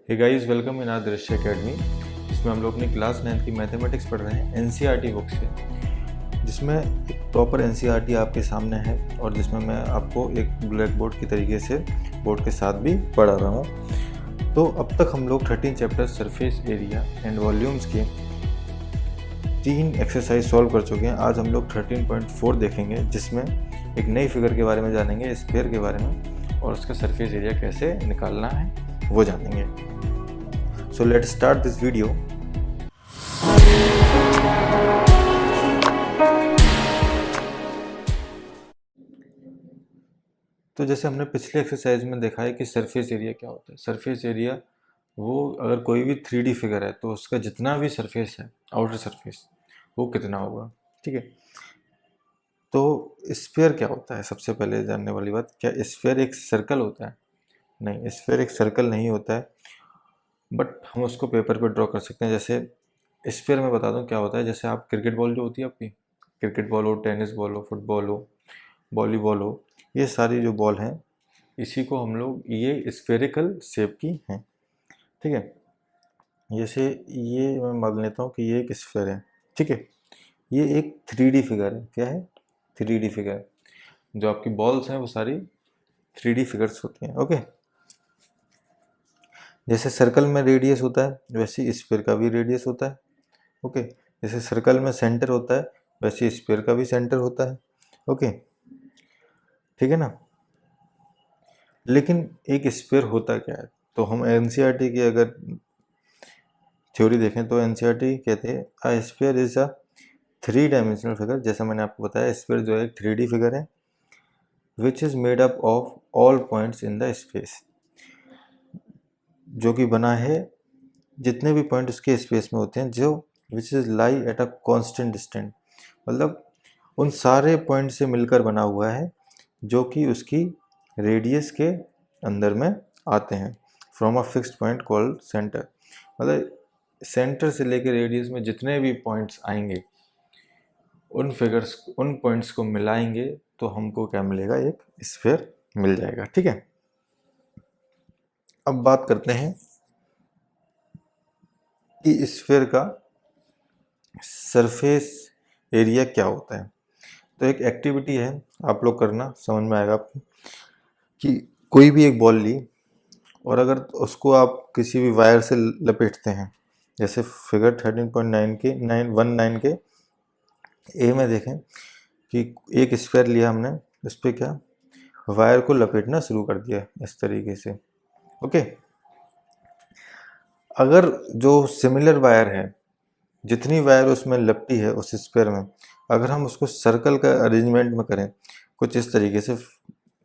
Hey guys, welcome in Adarsh academy, जिसमें हम लोग अपनी क्लास 9 की मैथमेटिक्स पढ़ रहे हैं एनसीईआरटी बुक से, जिसमें एक प्रॉपर एनसीईआरटी आपके सामने है और जिसमें मैं आपको एक ब्लैक बोर्ड की तरीके से बोर्ड के साथ भी पढ़ा रहा हूँ। तो अब तक हम लोग 13 chapter surface area and volumes के 3 एक्सरसाइज सॉल्व कर चुके हैं। आज हम लोग 13.4 देखेंगे, जिसमें एक नई फिगर के बारे में जानेंगे, स्फीयर के बारे में, और उसका सरफेस एरिया कैसे निकालना है वो जानेंगे। So let's start this video. तो जैसे हमने पिछले एक्सरसाइज में देखा है कि सरफेस एरिया क्या होता है। सरफेस एरिया वो अगर कोई भी 3D फिगर है तो उसका जितना भी सरफेस है, आउटर सरफेस, वो कितना होगा। ठीक है। तो स्फीयर क्या होता है, सबसे पहले जानने वाली बात, क्या स्फीयर एक सर्कल होता है? नहीं, स्फीयर एक सर्कल नहीं होता है, बट हम उसको पेपर पे ड्रॉ कर सकते हैं। जैसे स्फीयर में बता दूं क्या होता है। जैसे आप क्रिकेट बॉल जो होती है आपकी, क्रिकेट बॉल हो, टेनिस बॉल हो, फुटबॉल हो, वॉलीबॉल हो, ये सारी जो बॉल हैं, इसी को हम लोग, ये स्फेरिकल शेप की हैं। ठीक है। जैसे ये मैं मान लेता हूँ कि ये एक स्फीयर है। ठीक है। ये एक 3D फिगर है। क्या है? 3D figure. जो आपकी बॉल्स हैं वो सारी 3D फिगर्स होती हैं। ओके। जैसे सर्कल में रेडियस होता है, वैसे स्फीयर का भी रेडियस होता है। ओके। जैसे सर्कल में सेंटर होता है, वैसे स्फीयर का भी सेंटर होता है। ओके, ठीक है ना। लेकिन एक स्फीयर होता क्या है, तो हम एनसीईआरटी की अगर थ्योरी देखें तो एनसीईआरटी कहते हैं a sphere is a 3 dimensional figure. जैसा मैंने आपको बताया, स्फीयर जो है एक 3D फिगर है, which is made up of all points in the space, जो कि बना है जितने भी पॉइंट उसके स्पेस में होते हैं, जो which is lie at a constant distance, मतलब उन सारे पॉइंट से मिलकर बना हुआ है जो कि उसकी रेडियस के अंदर में आते हैं, from a fixed point called centre. मतलब सेंटर से लेकर रेडियस में जितने भी पॉइंट्स आएंगे, उन फिगर्स, उन पॉइंट्स को मिलाएंगे तो हमको क्या मिलेगा, एक स्फीयर मिल जाएगा। ठीक है। अब बात करते हैं कि स्फीयर का सरफेस एरिया क्या होता है। तो एक एक्टिविटी है, आप लोग करना, समझ में आएगा आपको, कि कोई भी एक बॉल ली और अगर उसको आप किसी भी वायर से लपेटते हैं, जैसे फिगर 13.9 के 919 के ए में देखें कि एक स्फीयर लिया हमने, इस पर क्या वायर को लपेटना शुरू कर दिया इस तरीके से। ओके। अगर जो सिमिलर वायर है, जितनी वायर उसमें लपटी है उस स्फीयर में, अगर हम उसको सर्कल का अरेंजमेंट में करें कुछ इस तरीके से,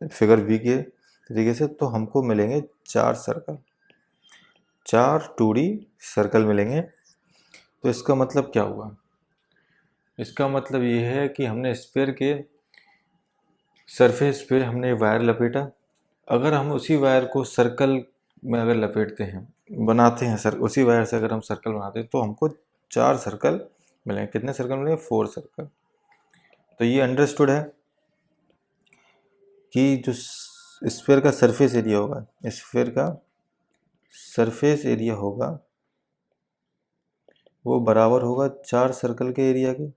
फिगर बी के तरीके से, तो हमको मिलेंगे 4 सर्कल, 4 2D सर्कल मिलेंगे। तो इसका मतलब क्या हुआ? इसका मतलब ये है कि हमने स्फीयर के सरफेस पे हमने वायर लपेटा। अगर हम उसी वायर को सर्कल में अगर लपेटते हैं, बनाते हैं सर, उसी वायर से अगर हम सर्कल बनाते हैं, तो हमको 4 सर्कल मिलेंगे। कितने सर्कल मिलेंगे? 4 सर्कल। तो ये अंडरस्टूड है कि जो स्फीयर का सरफेस एरिया होगा, स्फीयर का सरफेस एरिया होगा, वो बराबर होगा 4 सर्कल के एरिया के।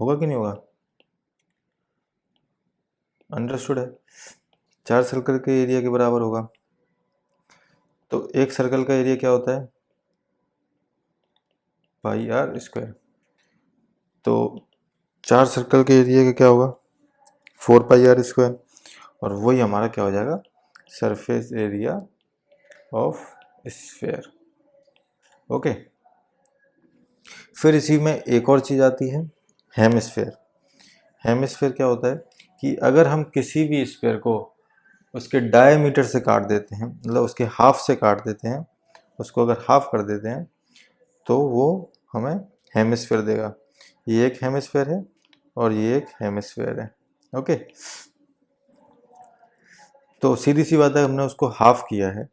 होगा कि नहीं होगा? अंडरस्टूड है। 4 सर्कल के एरिया के बराबर होगा। तो एक सर्कल का एरिया क्या होता है? पाई आर स्क्वायर। तो 4 सर्कल के एरिया का क्या होगा? 4 पाई आर स्क्वायर। और वही हमारा क्या हो जाएगा? Surface area of sphere. Okay. फिर इसी में एक और चीज़ आती है, हेमिस्फीयर। हेमिस्फीयर क्या होता है कि अगर हम किसी भी स्फीयर को उसके डायमीटर से काट देते हैं, मतलब उसके हाफ से काट देते हैं, उसको अगर हाफ कर देते हैं, तो वो हमें हेमिस्फीयर देगा। ये एक हेमिस्फीयर है और ये एक हेमिस्फीयर है। ओके। तो सीधी सी बात है, हमने उसको हाफ किया है,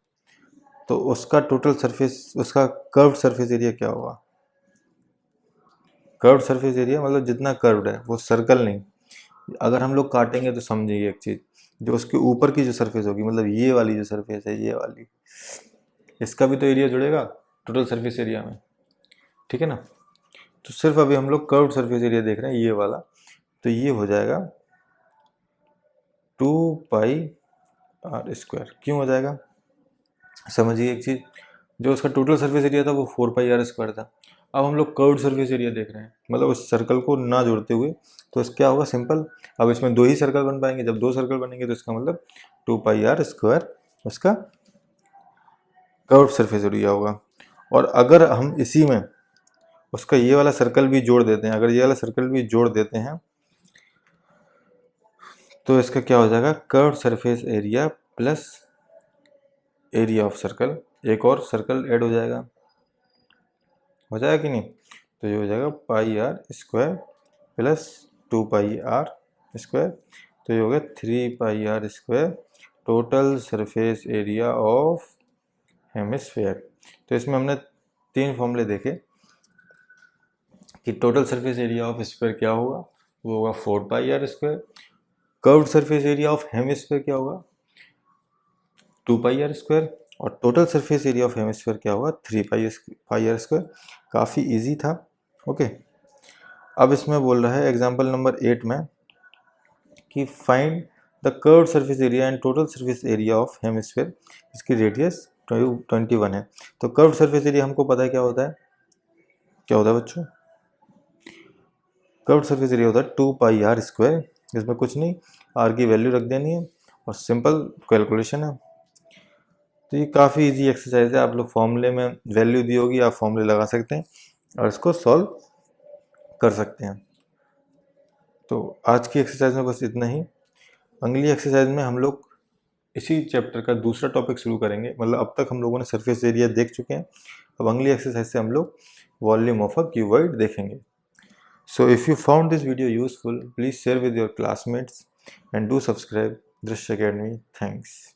तो उसका टोटल सरफेस, उसका कर्व्ड सरफेस एरिया क्या होगा? कर्व्ड सरफेस एरिया मतलब जितना कर्व्ड है, वो सर्कल नहीं। अगर हम लोग काटेंगे तो समझिए एक चीज़, जो उसके ऊपर की जो सरफेस होगी, मतलब ये वाली जो सरफेस है, ये वाली, इसका भी तो एरिया जुड़ेगा टोटल सरफेस एरिया में, ठीक है ना। तो सिर्फ अभी हम लोग कर्व्ड सरफेस एरिया देख रहे हैं, ये वाला, तो ये हो जाएगा 2πr²। क्यों हो जाएगा, समझिए एक चीज़, जो उसका टोटल सरफेस एरिया था वो 4πr² था। अब हम लोग कर्व्ड सरफेस एरिया देख रहे हैं, मतलब उस सर्कल को ना जोड़ते हुए, तो इसका क्या होगा, सिंपल। अब इसमें 2 ही सर्कल बन पाएंगे, जब 2 सर्कल बनेंगे तो इसका मतलब 2πr² उसका कर्व्ड सरफेस एरिया होगा। और अगर हम इसी में उसका ये वाला सर्कल भी जोड़ देते हैं, अगर ये वाला सर्कल भी जोड़ देते हैं, तो इसका क्या हो जाएगा, curved surface area plus area of circle, एक और सर्कल ऐड हो जाएगा कि नहीं। तो ये हो जाएगा πr² प्लस 2πr², तो ये हो गया 3πr² total surface area of hemisphere. तो इसमें हमने 3 फॉर्मूले देखे कि total surface area of sphere क्या होगा, वो होगा 4πr²। Curved surface area of hemisphere क्या होगा, 2πr²। और total surface area of hemisphere क्या होगा, 3πr²। काफ़ी इजी था, ओके। अब इसमें बोल रहा है एग्जाम्पल नंबर 8 में कि find the curved surface area and total surface area of hemisphere, इसकी रेडियस 21 है। तो कर्व्ड सरफेस एरिया हमको पता है क्या होता है, बच्चों, कर्व्ड सरफेस एरिया होता है 2πr²। इसमें कुछ नहीं, आर की वैल्यू रख देनी है और सिंपल कैलकुलेशन है। तो ये काफ़ी इजी एक्सरसाइज है, आप लोग फॉर्मूले में वैल्यू दी होगी, आप फॉर्मूले लगा सकते हैं और इसको सॉल्व कर सकते हैं। तो आज की एक्सरसाइज में बस इतना ही। अगली एक्सरसाइज में हम लोग इसी चैप्टर का दूसरा टॉपिक शुरू करेंगे, मतलब अब तक हम लोगों ने सरफेस एरिया देख चुके हैं, अब अगली एक्सरसाइज से हम लोग वॉल्यूम ऑफ अ क्यूबॉइड देखेंगे। So if you found this video useful, please share with your classmates and do subscribe Drishya Academy. Thanks.